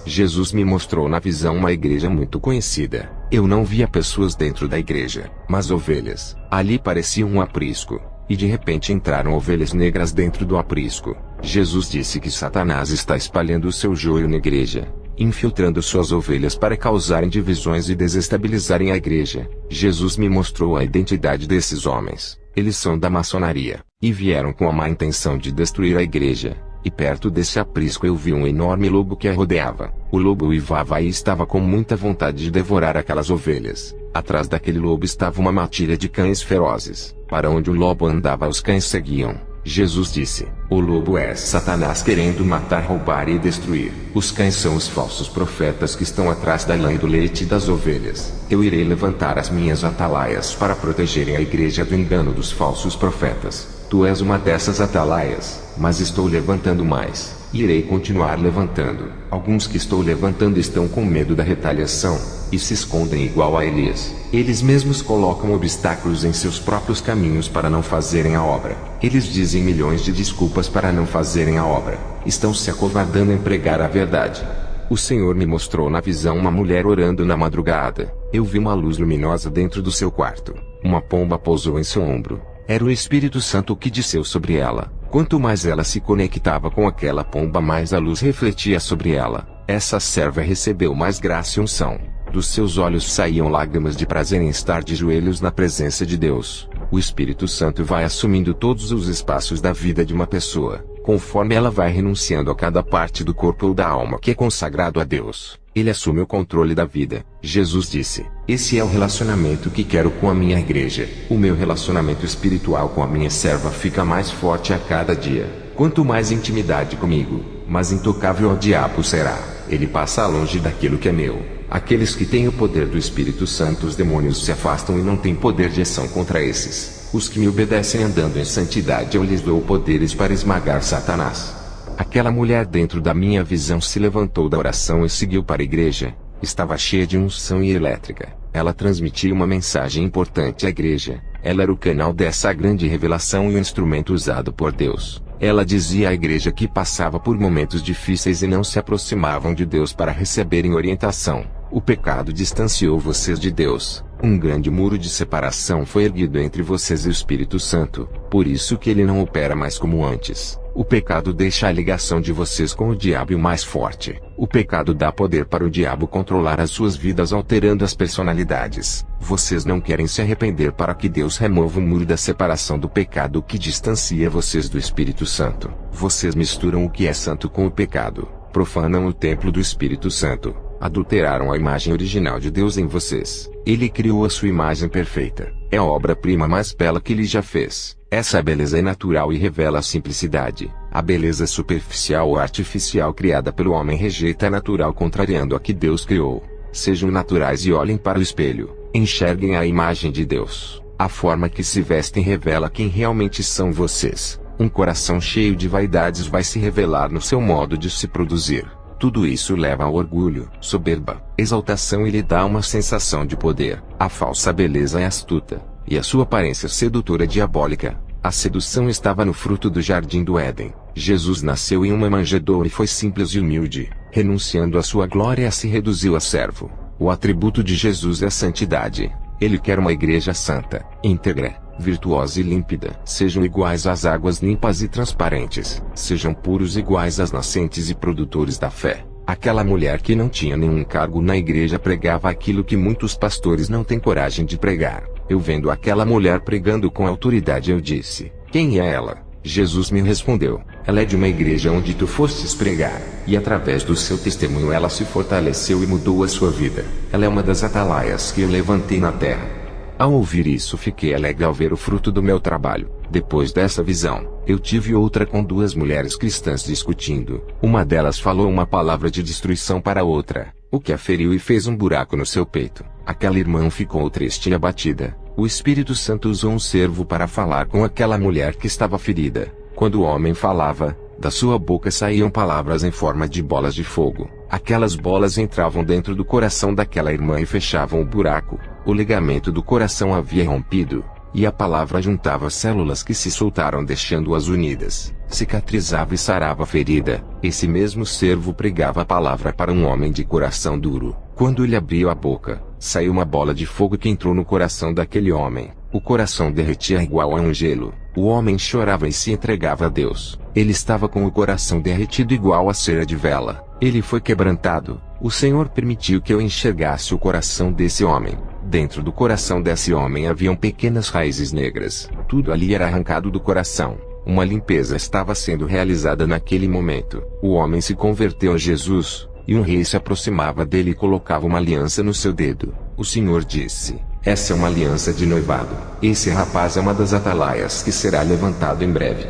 Jesus me mostrou na visão uma igreja muito conhecida. Eu não via pessoas dentro da igreja, mas ovelhas. Ali parecia um aprisco. E de repente entraram ovelhas negras dentro do aprisco. Jesus disse que Satanás está espalhando o seu joio na igreja, infiltrando suas ovelhas para causarem divisões e desestabilizarem a igreja. Jesus me mostrou a identidade desses homens. Eles são da maçonaria, e vieram com a má intenção de destruir a igreja. E perto desse aprisco eu vi um enorme lobo que a rodeava. O lobo uivava e estava com muita vontade de devorar aquelas ovelhas. Atrás daquele lobo estava uma matilha de cães ferozes. Para onde o lobo andava, os cães seguiam. Jesus disse: o lobo é Satanás querendo matar, roubar e destruir. Os cães são os falsos profetas que estão atrás da lã e do leite das ovelhas. Eu irei levantar as minhas atalaias para protegerem a igreja do engano dos falsos profetas. Tu és uma dessas atalaias, mas estou levantando mais. E irei continuar levantando. Alguns que estou levantando estão com medo da retaliação, e se escondem igual a Elias. Eles mesmos colocam obstáculos em seus próprios caminhos para não fazerem a obra. Eles dizem milhões de desculpas para não fazerem a obra. Estão se acovardando em pregar a verdade. O Senhor me mostrou na visão uma mulher orando na madrugada. Eu vi uma luz luminosa dentro do seu quarto. Uma pomba pousou em seu ombro. Era o Espírito Santo que desceu sobre ela. Quanto mais ela se conectava com aquela pomba, mais a luz refletia sobre ela. Essa serva recebeu mais graça e unção. Dos seus olhos saíam lágrimas de prazer em estar de joelhos na presença de Deus. O Espírito Santo vai assumindo todos os espaços da vida de uma pessoa, conforme ela vai renunciando a cada parte do corpo ou da alma que é consagrado a Deus. Ele assume o controle da vida. Jesus disse: esse é o relacionamento que quero com a minha igreja. O meu relacionamento espiritual com a minha serva fica mais forte a cada dia. Quanto mais intimidade comigo, mais intocável ao diabo será. Ele passa longe daquilo que é meu. Aqueles que têm o poder do Espírito Santo, os demônios se afastam e não têm poder de ação contra esses. Os que me obedecem andando em santidade, eu lhes dou poderes para esmagar Satanás. Aquela mulher dentro da minha visão se levantou da oração e seguiu para a igreja. Estava cheia de unção e elétrica. Ela transmitia uma mensagem importante à igreja. Ela era o canal dessa grande revelação e o instrumento usado por Deus. Ela dizia à igreja que passava por momentos difíceis e não se aproximavam de Deus para receberem orientação. O pecado distanciou vocês de Deus. Um grande muro de separação foi erguido entre vocês e o Espírito Santo. Por isso que ele não opera mais como antes. O pecado deixa a ligação de vocês com o diabo mais forte. O pecado dá poder para o diabo controlar as suas vidas, alterando as personalidades. Vocês não querem se arrepender para que Deus remova o muro da separação do pecado que distancia vocês do Espírito Santo. Vocês misturam o que é santo com o pecado, profanam o templo do Espírito Santo, adulteraram a imagem original de Deus em vocês. Ele criou a sua imagem perfeita. É a obra-prima mais bela que ele já fez. Essa beleza é natural e revela a simplicidade. A beleza superficial ou artificial criada pelo homem rejeita a natural, contrariando a que Deus criou. Sejam naturais e olhem para o espelho. Enxerguem a imagem de Deus. A forma que se vestem revela quem realmente são vocês. Um coração cheio de vaidades vai se revelar no seu modo de se produzir. Tudo isso leva ao orgulho, soberba, exaltação e lhe dá uma sensação de poder. A falsa beleza é astuta, e a sua aparência sedutora é diabólica. A sedução estava no fruto do jardim do Éden. Jesus nasceu em uma manjedoura e foi simples e humilde. Renunciando à sua glória, se reduziu a servo. O atributo de Jesus é a santidade. Ele quer uma igreja santa, íntegra, virtuosa e límpida. Sejam iguais às águas limpas e transparentes. Sejam puros iguais às nascentes e produtores da fé. Aquela mulher que não tinha nenhum cargo na igreja pregava aquilo que muitos pastores não têm coragem de pregar. Eu vendo aquela mulher pregando com autoridade, eu disse: quem é ela? Jesus me respondeu: ela é de uma igreja onde tu fostes pregar, e através do seu testemunho ela se fortaleceu e mudou a sua vida. Ela é uma das atalaias que eu levantei na terra. Ao ouvir isso, fiquei alegre ao ver o fruto do meu trabalho. Depois dessa visão, eu tive outra com duas mulheres cristãs discutindo. Uma delas falou uma palavra de destruição para a outra, o que a feriu e fez um buraco no seu peito. Aquela irmã ficou triste e abatida. O Espírito Santo usou um servo para falar com aquela mulher que estava ferida. Quando o homem falava, da sua boca saíam palavras em forma de bolas de fogo. Aquelas bolas entravam dentro do coração daquela irmã e fechavam o buraco. O ligamento do coração havia rompido, e a palavra juntava células que se soltaram, deixando-as unidas. Cicatrizava e sarava a ferida. Esse mesmo servo pregava a palavra para um homem de coração duro. Quando ele abriu a boca, saiu uma bola de fogo que entrou no coração daquele homem. O coração derretia igual a um gelo. O homem chorava e se entregava a Deus. Ele estava com o coração derretido igual a cera de vela. Ele foi quebrantado. O Senhor permitiu que eu enxergasse o coração desse homem. Dentro do coração desse homem haviam pequenas raízes negras. Tudo ali era arrancado do coração. Uma limpeza estava sendo realizada naquele momento. O homem se converteu a Jesus, e um rei se aproximava dele e colocava uma aliança no seu dedo. O Senhor disse: essa é uma aliança de noivado. Esse rapaz é uma das atalaias que será levantado em breve.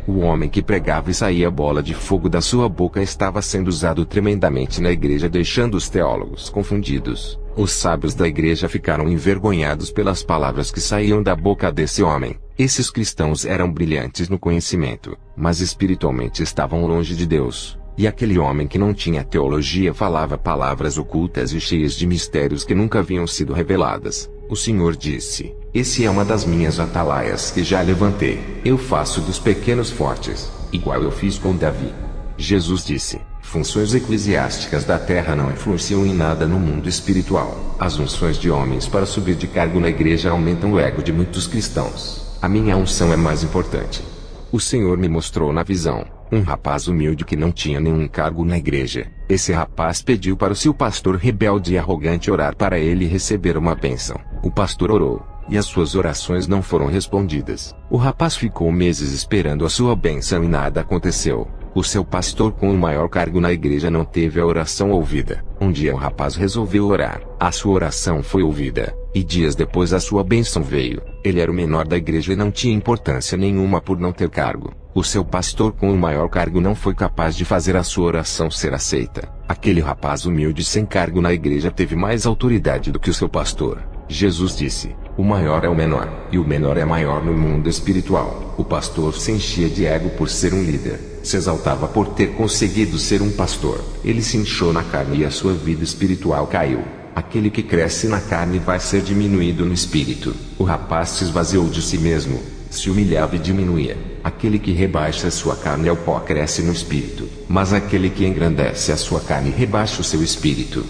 O homem que pregava e saía bola de fogo da sua boca estava sendo usado tremendamente na igreja, deixando os teólogos confundidos. Os sábios da igreja ficaram envergonhados pelas palavras que saíam da boca desse homem. Esses cristãos eram brilhantes no conhecimento, mas espiritualmente estavam longe de Deus. E aquele homem que não tinha teologia falava palavras ocultas e cheias de mistérios que nunca haviam sido reveladas. O Senhor disse: esse é uma das minhas atalaias que já levantei. Eu faço dos pequenos fortes, igual eu fiz com Davi. Jesus disse: funções eclesiásticas da terra não influenciam em nada no mundo espiritual. As unções de homens para subir de cargo na igreja aumentam o ego de muitos cristãos. A minha unção é mais importante. O Senhor me mostrou na visão um rapaz humilde que não tinha nenhum cargo na igreja. Esse rapaz pediu para o seu pastor rebelde e arrogante orar para ele receber uma bênção. O pastor orou, e as suas orações não foram respondidas. O rapaz ficou meses esperando a sua bênção e nada aconteceu. O seu pastor com o maior cargo na igreja não teve a oração ouvida. Um dia o rapaz resolveu orar. A sua oração foi ouvida, e dias depois a sua bênção veio. Ele era o menor da igreja e não tinha importância nenhuma por não ter cargo. O seu pastor com o maior cargo não foi capaz de fazer a sua oração ser aceita. Aquele rapaz humilde sem cargo na igreja teve mais autoridade do que o seu pastor. Jesus disse: o maior é o menor, e o menor é maior no mundo espiritual. O pastor se enchia de ego por ser um líder, se exaltava por ter conseguido ser um pastor. Ele se inchou na carne e a sua vida espiritual caiu. Aquele que cresce na carne vai ser diminuído no espírito. O rapaz se esvaziou de si mesmo, se humilhava e diminuía. Aquele que rebaixa a sua carne ao pó cresce no espírito, mas aquele que engrandece a sua carne rebaixa o seu espírito.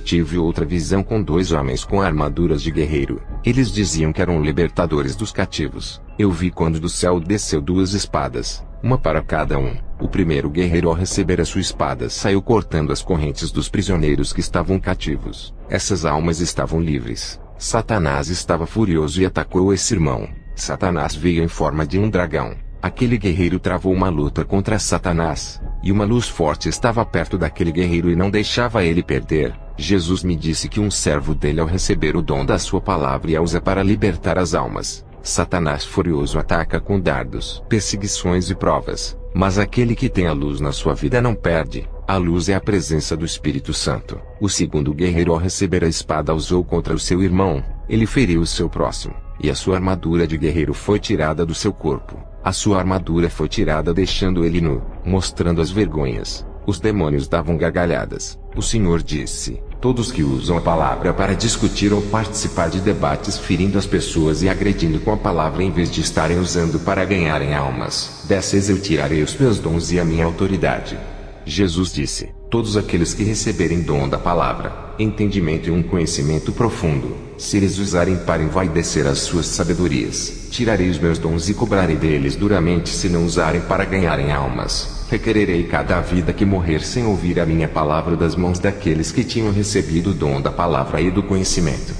Tive outra visão com dois homens com armaduras de guerreiro. Eles diziam que eram libertadores dos cativos. Eu vi quando do céu desceu duas espadas. uma para cada um. O primeiro guerreiro, ao receber a sua espada, saiu cortando as correntes dos prisioneiros que estavam cativos. Essas almas estavam livres. Satanás estava furioso e atacou esse irmão. Satanás veio em forma de um dragão. Aquele guerreiro travou uma luta contra Satanás, e uma luz forte estava perto daquele guerreiro e não deixava ele perder. Jesus me disse que um servo dele, ao receber o dom da sua palavra, e a usa para libertar as almas. Satanás furioso ataca com dardos, perseguições e provas, mas aquele que tem a luz na sua vida não perde. A luz é a presença do Espírito Santo. O segundo guerreiro, ao receber a espada, usou contra o seu irmão. Ele feriu o seu próximo, e a sua armadura de guerreiro foi tirada do seu corpo. A sua armadura foi tirada, deixando ele nu, mostrando as vergonhas. Os demônios davam gargalhadas. O Senhor disse: todos que usam a palavra para discutir ou participar de debates, ferindo as pessoas e agredindo com a palavra em vez de estarem usando para ganharem almas, dessas eu tirarei os meus dons e a minha autoridade. Jesus disse: todos aqueles que receberem dom da palavra, entendimento e um conhecimento profundo, se eles usarem para envaidecer as suas sabedorias, tirarei os meus dons e cobrarei deles duramente se não usarem para ganharem almas. Requererei cada vida que morrer sem ouvir a minha palavra das mãos daqueles que tinham recebido o dom da palavra e do conhecimento.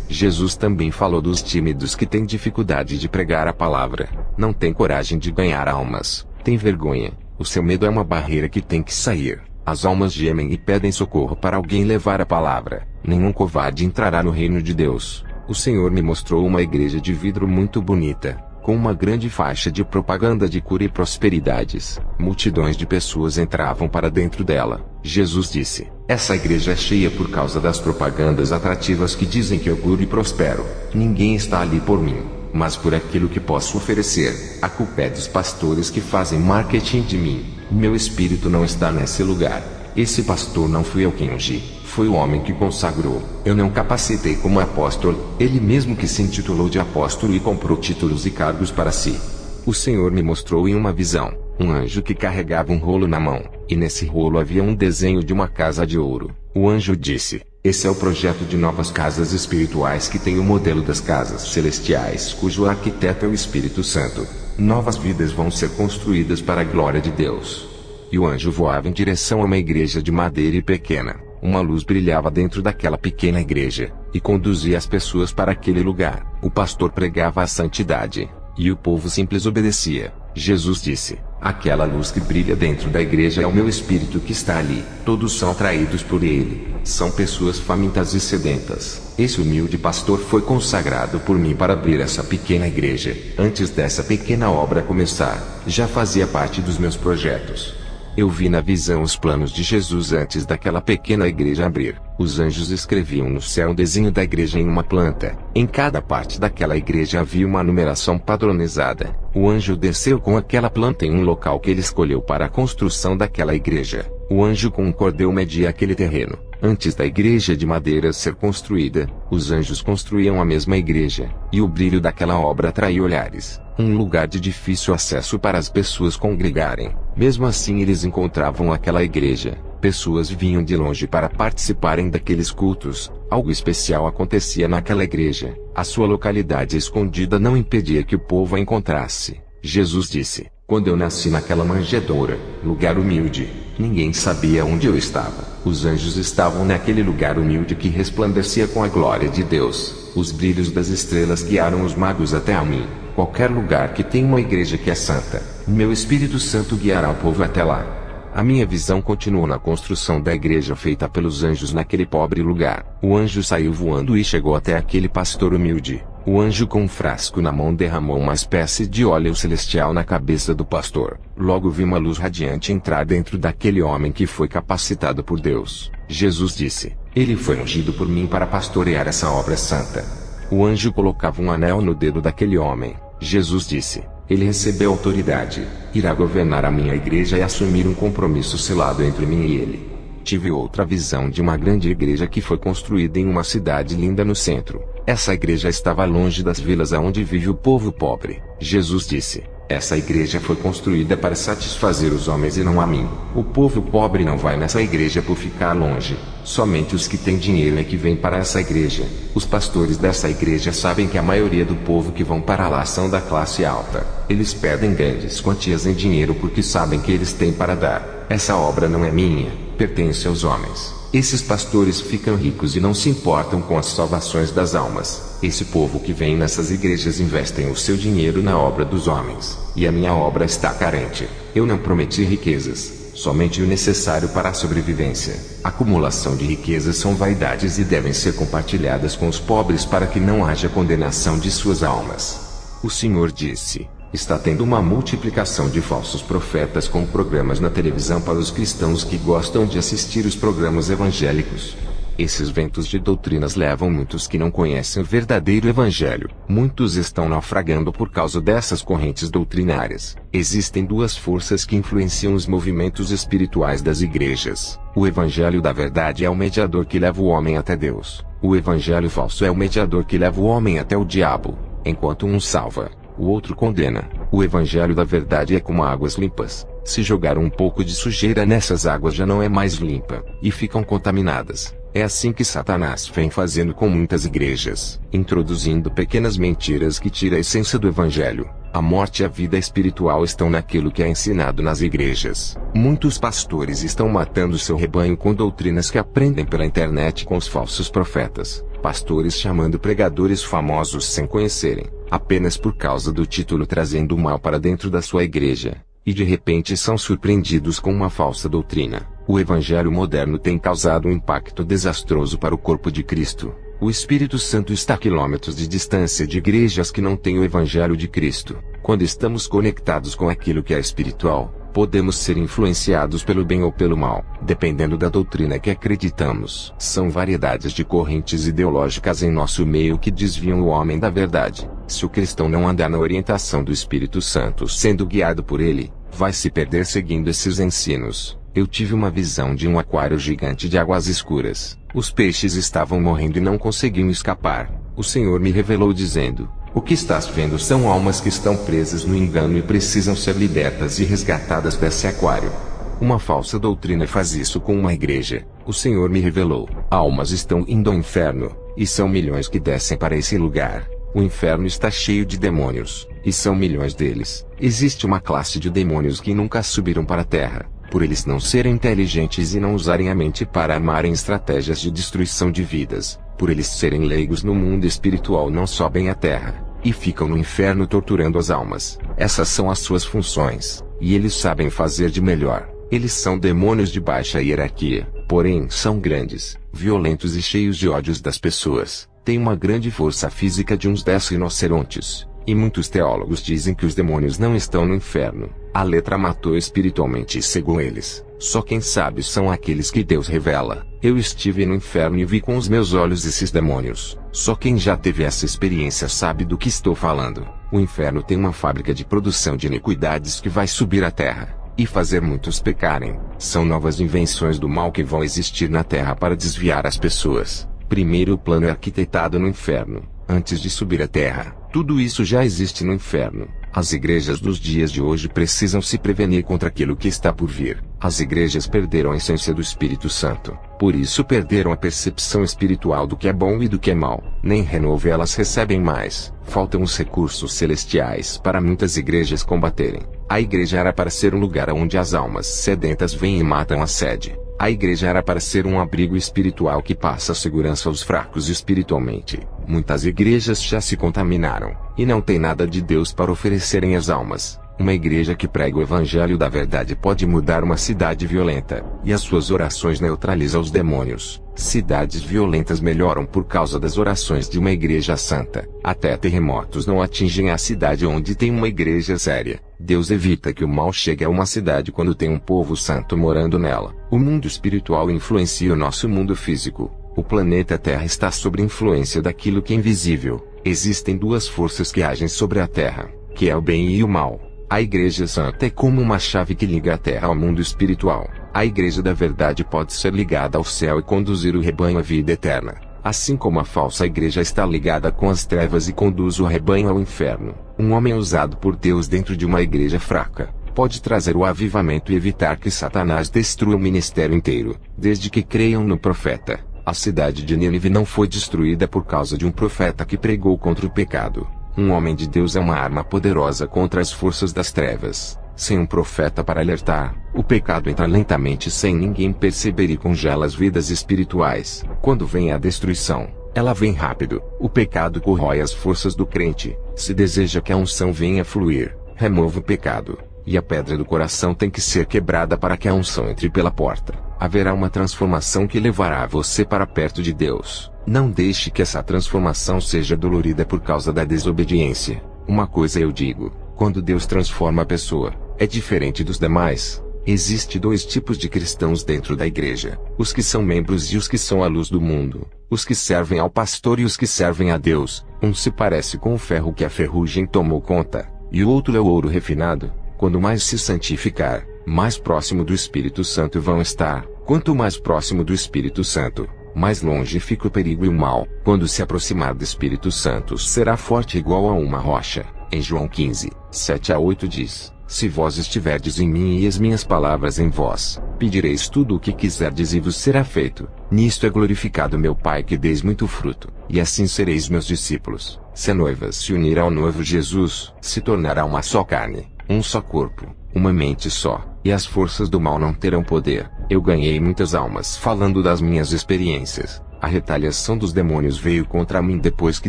Jesus também falou dos tímidos que têm dificuldade de pregar a palavra, não têm coragem de ganhar almas, têm vergonha. O seu medo é uma barreira que tem que sair. As almas gemem e pedem socorro para alguém levar a palavra. Nenhum covarde entrará no reino de Deus. O Senhor me mostrou uma igreja de vidro muito bonita, com uma grande faixa de propaganda de cura e prosperidades. Multidões de pessoas entravam para dentro dela. Jesus disse: essa igreja é cheia por causa das propagandas atrativas que dizem que eu curo e prospero. Ninguém está ali por mim, mas por aquilo que posso oferecer. A culpa é dos pastores que fazem marketing de mim. Meu espírito não está nesse lugar. Esse pastor não fui eu quem ungi, foi o homem que consagrou. Eu não capacitei como apóstolo, ele mesmo que se intitulou de apóstolo e comprou títulos e cargos para si. O Senhor me mostrou em uma visão, um anjo que carregava um rolo na mão, e nesse rolo havia um desenho de uma casa de ouro. O anjo disse: esse é o projeto de novas casas espirituais que tem o modelo das casas celestiais, cujo arquiteto é o Espírito Santo. Novas vidas vão ser construídas para a glória de Deus. E o anjo voava em direção a uma igreja de madeira e pequena. Uma luz brilhava dentro daquela pequena igreja, e conduzia as pessoas para aquele lugar. O pastor pregava a santidade, e o povo simples obedecia. Jesus disse: aquela luz que brilha dentro da igreja é o meu espírito que está ali. Todos são atraídos por ele. São pessoas famintas e sedentas. Esse humilde pastor foi consagrado por mim para abrir essa pequena igreja. Antes dessa pequena obra começar, já fazia parte dos meus projetos. Eu vi na visão os planos de Jesus antes daquela pequena igreja abrir. Os anjos escreviam no céu o desenho da igreja em uma planta. Em cada parte daquela igreja havia uma numeração padronizada. O anjo desceu com aquela planta em um local que ele escolheu para a construção daquela igreja. O anjo com um cordel media aquele terreno. Antes da igreja de madeira ser construída, os anjos construíam a mesma igreja, e o brilho daquela obra atraía olhares. Um lugar de difícil acesso para as pessoas congregarem. Mesmo assim eles encontravam aquela igreja. Pessoas vinham de longe para participarem daqueles cultos. Algo especial acontecia naquela igreja. A sua localidade escondida não impedia que o povo a encontrasse. Jesus disse: quando eu nasci naquela manjedoura, lugar humilde, ninguém sabia onde eu estava. Os anjos estavam naquele lugar humilde que resplandecia com a glória de Deus. Os brilhos das estrelas guiaram os magos até a mim. Qualquer lugar que tem uma igreja que é santa, meu Espírito Santo guiará o povo até lá. A minha visão continuou na construção da igreja feita pelos anjos naquele pobre lugar. O anjo saiu voando e chegou até aquele pastor humilde. O anjo com um frasco na mão derramou uma espécie de óleo celestial na cabeça do pastor. Logo vi uma luz radiante entrar dentro daquele homem que foi capacitado por Deus. Jesus disse: ele foi ungido por mim para pastorear essa obra santa. O anjo colocava um anel no dedo daquele homem. Jesus disse: ele recebeu autoridade, irá governar a minha igreja e assumir um compromisso selado entre mim e ele. Tive outra visão de uma grande igreja que foi construída em uma cidade linda no centro. Essa igreja estava longe das vilas aonde vive o povo pobre. Jesus disse: Essa igreja foi construída para satisfazer os homens e não a mim. O povo pobre não vai nessa igreja por ficar longe. Somente os que têm dinheiro é que vêm para essa igreja. Os pastores dessa igreja sabem que a maioria do povo que vão para lá são da classe alta. Eles pedem grandes quantias em dinheiro porque sabem que eles têm para dar. Essa obra não é minha, pertence aos homens. Esses pastores ficam ricos e não se importam com as salvações das almas. Esse povo que vem nessas igrejas investem o seu dinheiro na obra dos homens. E a minha obra está carente. Eu não prometi riquezas, somente o necessário para a sobrevivência. Acumulação de riquezas são vaidades e devem ser compartilhadas com os pobres para que não haja condenação de suas almas. O Senhor disse: está tendo uma multiplicação de falsos profetas com programas na televisão para os cristãos que gostam de assistir os programas evangélicos. Esses ventos de doutrinas levam muitos que não conhecem o verdadeiro evangelho. Muitos estão naufragando por causa dessas correntes doutrinárias. Existem duas forças que influenciam os movimentos espirituais das igrejas. O evangelho da verdade é o mediador que leva o homem até Deus. O evangelho falso é o mediador que leva o homem até o diabo. Enquanto um salva, o outro condena. O evangelho da verdade é como águas limpas. Se jogar um pouco de sujeira nessas águas já não é mais limpa, e ficam contaminadas. É assim que Satanás vem fazendo com muitas igrejas, introduzindo pequenas mentiras que tiram a essência do evangelho. A morte e a vida espiritual estão naquilo que é ensinado nas igrejas. Muitos pastores estão matando seu rebanho com doutrinas que aprendem pela internet com os falsos profetas. Pastores chamando pregadores famosos sem conhecerem, apenas por causa do título, trazendo o mal para dentro da sua igreja. E de repente são surpreendidos com uma falsa doutrina. O evangelho moderno tem causado um impacto desastroso para o corpo de Cristo. O Espírito Santo está a quilômetros de distância de igrejas que não têm o evangelho de Cristo. Quando estamos conectados com aquilo que é espiritual, podemos ser influenciados pelo bem ou pelo mal, dependendo da doutrina que acreditamos. São variedades de correntes ideológicas em nosso meio que desviam o homem da verdade. Se o cristão não andar na orientação do Espírito Santo, sendo guiado por ele, vai se perder seguindo esses ensinos. Eu tive uma visão de um aquário gigante de águas escuras. Os peixes estavam morrendo e não conseguiam escapar. O Senhor me revelou dizendo: o que estás vendo são almas que estão presas no engano e precisam ser libertas e resgatadas desse aquário. Uma falsa doutrina faz isso com uma igreja. O Senhor me revelou: almas estão indo ao inferno, e são milhões que descem para esse lugar. O inferno está cheio de demônios, e são milhões deles. Existe uma classe de demônios que nunca subiram para a terra. Por eles não serem inteligentes e não usarem a mente para armarem estratégias de destruição de vidas, por eles serem leigos no mundo espiritual, não sobem à terra, e ficam no inferno torturando as almas. Essas são as suas funções, e eles sabem fazer de melhor. Eles são demônios de baixa hierarquia, porém são grandes, violentos e cheios de ódios das pessoas. Têm uma grande força física de uns 10 rinocerontes. E muitos teólogos dizem que os demônios não estão no inferno. A letra matou espiritualmente, segundo eles. Só quem sabe são aqueles que Deus revela. Eu estive no inferno e vi com os meus olhos esses demônios. Só quem já teve essa experiência sabe do que estou falando. O inferno tem uma fábrica de produção de iniquidades que vai subir à terra e fazer muitos pecarem. São novas invenções do mal que vão existir na terra para desviar as pessoas. Primeiro o plano é arquitetado no inferno, antes de subir à terra. Tudo isso já existe no inferno. As igrejas dos dias de hoje precisam se prevenir contra aquilo que está por vir. As igrejas perderam a essência do Espírito Santo. Por isso perderam a percepção espiritual do que é bom e do que é mal. Nem renovo elas recebem mais. Faltam os recursos celestiais para muitas igrejas combaterem. A igreja era para ser um lugar onde as almas sedentas vêm e matam a sede. A igreja era para ser um abrigo espiritual que passa segurança aos fracos espiritualmente. Muitas igrejas já se contaminaram, e não tem nada de Deus para oferecerem às almas. Uma igreja que prega o evangelho da verdade pode mudar uma cidade violenta, e as suas orações neutralizam os demônios. Cidades violentas melhoram por causa das orações de uma igreja santa. Até terremotos não atingem a cidade onde tem uma igreja séria. Deus evita que o mal chegue a uma cidade quando tem um povo santo morando nela. O mundo espiritual influencia o nosso mundo físico. O planeta Terra está sob influência daquilo que é invisível. Existem duas forças que agem sobre a Terra, que é o bem e o mal. A Igreja Santa é como uma chave que liga a Terra ao mundo espiritual. A Igreja da Verdade pode ser ligada ao céu e conduzir o rebanho à vida eterna. Assim como a falsa igreja está ligada com as trevas e conduz o rebanho ao inferno, um homem usado por Deus dentro de uma igreja fraca pode trazer o avivamento e evitar que Satanás destrua o ministério inteiro, desde que creiam no profeta. A cidade de Nínive não foi destruída por causa de um profeta que pregou contra o pecado. Um homem de Deus é uma arma poderosa contra as forças das trevas. Sem um profeta para alertar, o pecado entra lentamente sem ninguém perceber e congela as vidas espirituais. Quando vem a destruição, ela vem rápido. O pecado corrói as forças do crente. Se deseja que a unção venha fluir, remova o pecado. E a pedra do coração tem que ser quebrada para que a unção entre pela porta. Haverá uma transformação que levará você para perto de Deus. Não deixe que essa transformação seja dolorida por causa da desobediência. Uma coisa eu digo: quando Deus transforma a pessoa, é diferente dos demais. Existem dois tipos de cristãos dentro da igreja: os que são membros e os que são a luz do mundo. Os que servem ao pastor e os que servem a Deus. Um se parece com o ferro que a ferrugem tomou conta, e o outro é o ouro refinado. Quando mais se santificar, mais próximo do Espírito Santo vão estar. Quanto mais próximo do Espírito Santo, mais longe fica o perigo e o mal. Quando se aproximar do Espírito Santo, será forte igual a uma rocha. Em João 15, 7-8 diz: Se vós estiverdes em mim e as minhas palavras em vós, pedireis tudo o que quiserdes e vos será feito. Nisto é glorificado meu Pai, que deis muito fruto, e assim sereis meus discípulos. Se a noiva se unir ao noivo Jesus, se tornará uma só carne, um só corpo, uma mente só, e as forças do mal não terão poder. Eu ganhei muitas almas falando das minhas experiências. A retaliação dos demônios veio contra mim depois que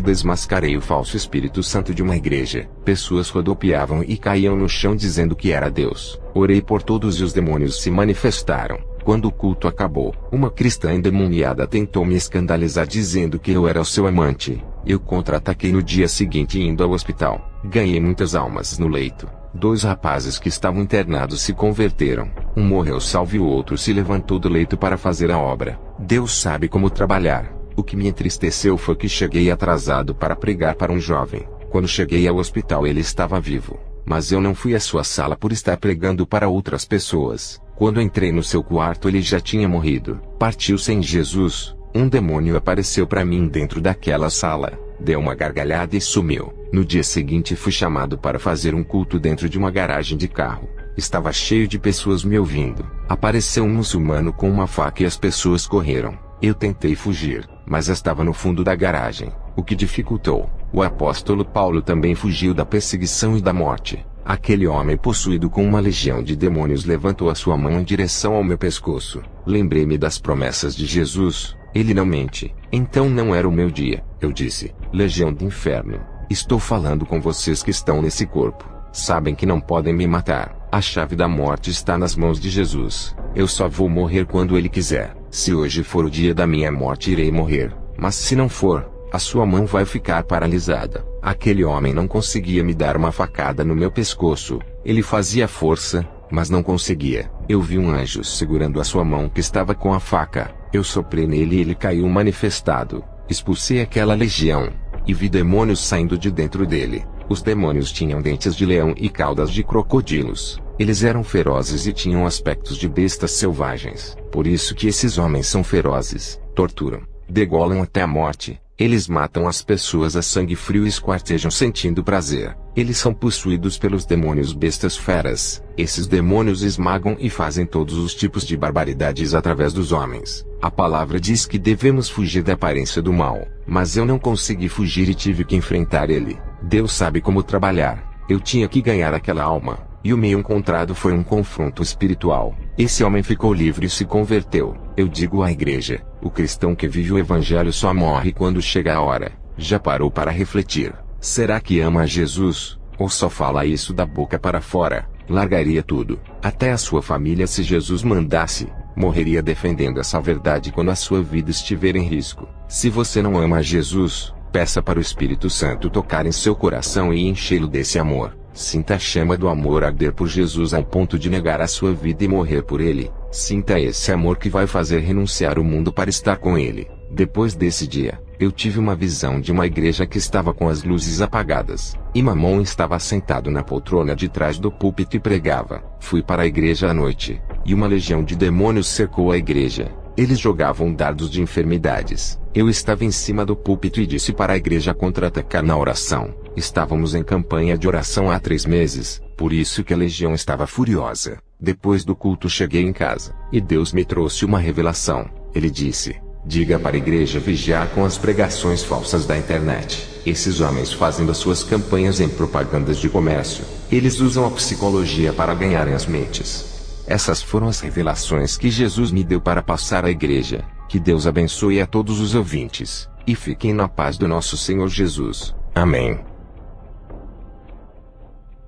desmascarei o falso Espírito Santo de uma igreja. Pessoas rodopiavam e caíam no chão dizendo que era Deus. Orei por todos e os demônios se manifestaram. Quando o culto acabou, uma cristã endemoniada tentou me escandalizar dizendo que eu era o seu amante. Eu contra-ataquei no dia seguinte indo ao hospital. Ganhei muitas almas no leito. 2 rapazes que estavam internados se converteram. Um morreu salvo e o outro se levantou do leito para fazer a obra. Deus sabe como trabalhar. O que me entristeceu foi que cheguei atrasado para pregar para um jovem. Quando cheguei ao hospital ele estava vivo. Mas eu não fui à sua sala por estar pregando para outras pessoas. Quando entrei no seu quarto ele já tinha morrido. Partiu sem Jesus. Um demônio apareceu para mim dentro daquela sala. Deu uma gargalhada e sumiu. No dia seguinte fui chamado para fazer um culto dentro de uma garagem de carro. Estava cheio de pessoas me ouvindo. Apareceu um muçulmano com uma faca e as pessoas correram. Eu tentei fugir, mas estava no fundo da garagem, o que dificultou. O apóstolo Paulo também fugiu da perseguição e da morte. Aquele homem possuído com uma legião de demônios levantou a sua mão em direção ao meu pescoço. Lembrei-me das promessas de Jesus. Ele não mente. Então não era o meu dia. Eu disse: Legião do inferno, estou falando com vocês que estão nesse corpo. Sabem que não podem me matar. A chave da morte está nas mãos de Jesus. Eu só vou morrer quando Ele quiser. Se hoje for o dia da minha morte, irei morrer. Mas se não for, a sua mão vai ficar paralisada. Aquele homem não conseguia me dar uma facada no meu pescoço. Ele fazia força, mas não conseguia. Eu vi um anjo segurando a sua mão que estava com a faca. Eu soprei nele e ele caiu manifestado. Expulsei aquela legião, e vi demônios saindo de dentro dele. Os demônios tinham dentes de leão e caudas de crocodilos. Eles eram ferozes e tinham aspectos de bestas selvagens. Por isso que esses homens são ferozes, torturam, degolam até a morte. Eles matam as pessoas a sangue frio e esquartejam sentindo prazer. Eles são possuídos pelos demônios bestas feras. Esses demônios esmagam e fazem todos os tipos de barbaridades através dos homens. A palavra diz que devemos fugir da aparência do mal. Mas eu não consegui fugir e tive que enfrentar ele. Deus sabe como trabalhar. Eu tinha que ganhar aquela alma. E o meio encontrado foi um confronto espiritual. Esse homem ficou livre e se converteu. Eu digo à igreja: o cristão que vive o evangelho só morre quando chega a hora. Já parou para refletir? Será que ama a Jesus? Ou só fala isso da boca para fora? Largaria tudo, até a sua família, se Jesus mandasse. Morreria defendendo essa verdade quando a sua vida estiver em risco. Se você não ama a Jesus, peça para o Espírito Santo tocar em seu coração e enchê-lo desse amor. Sinta a chama do amor arder por Jesus ao ponto de negar a sua vida e morrer por ele. Sinta esse amor que vai fazer renunciar o mundo para estar com ele. Depois desse dia, eu tive uma visão de uma igreja que estava com as luzes apagadas. E Mamon estava sentado na poltrona de trás do púlpito e pregava. Fui para a igreja à noite, e uma legião de demônios cercou a igreja. Eles jogavam dardos de enfermidades, Eu estava em cima do púlpito e disse para a igreja contra-atacar na oração. Estávamos em campanha de oração há 3 meses, por isso que a legião estava furiosa. Depois do culto cheguei em casa, e Deus me trouxe uma revelação. Ele disse: diga para a igreja vigiar com as pregações falsas da internet. Esses homens fazem das suas campanhas em propagandas de comércio. Eles usam a psicologia para ganharem as mentes. Essas foram as revelações que Jesus me deu para passar à igreja. Que Deus abençoe a todos os ouvintes, e fiquem na paz do nosso Senhor Jesus. Amém.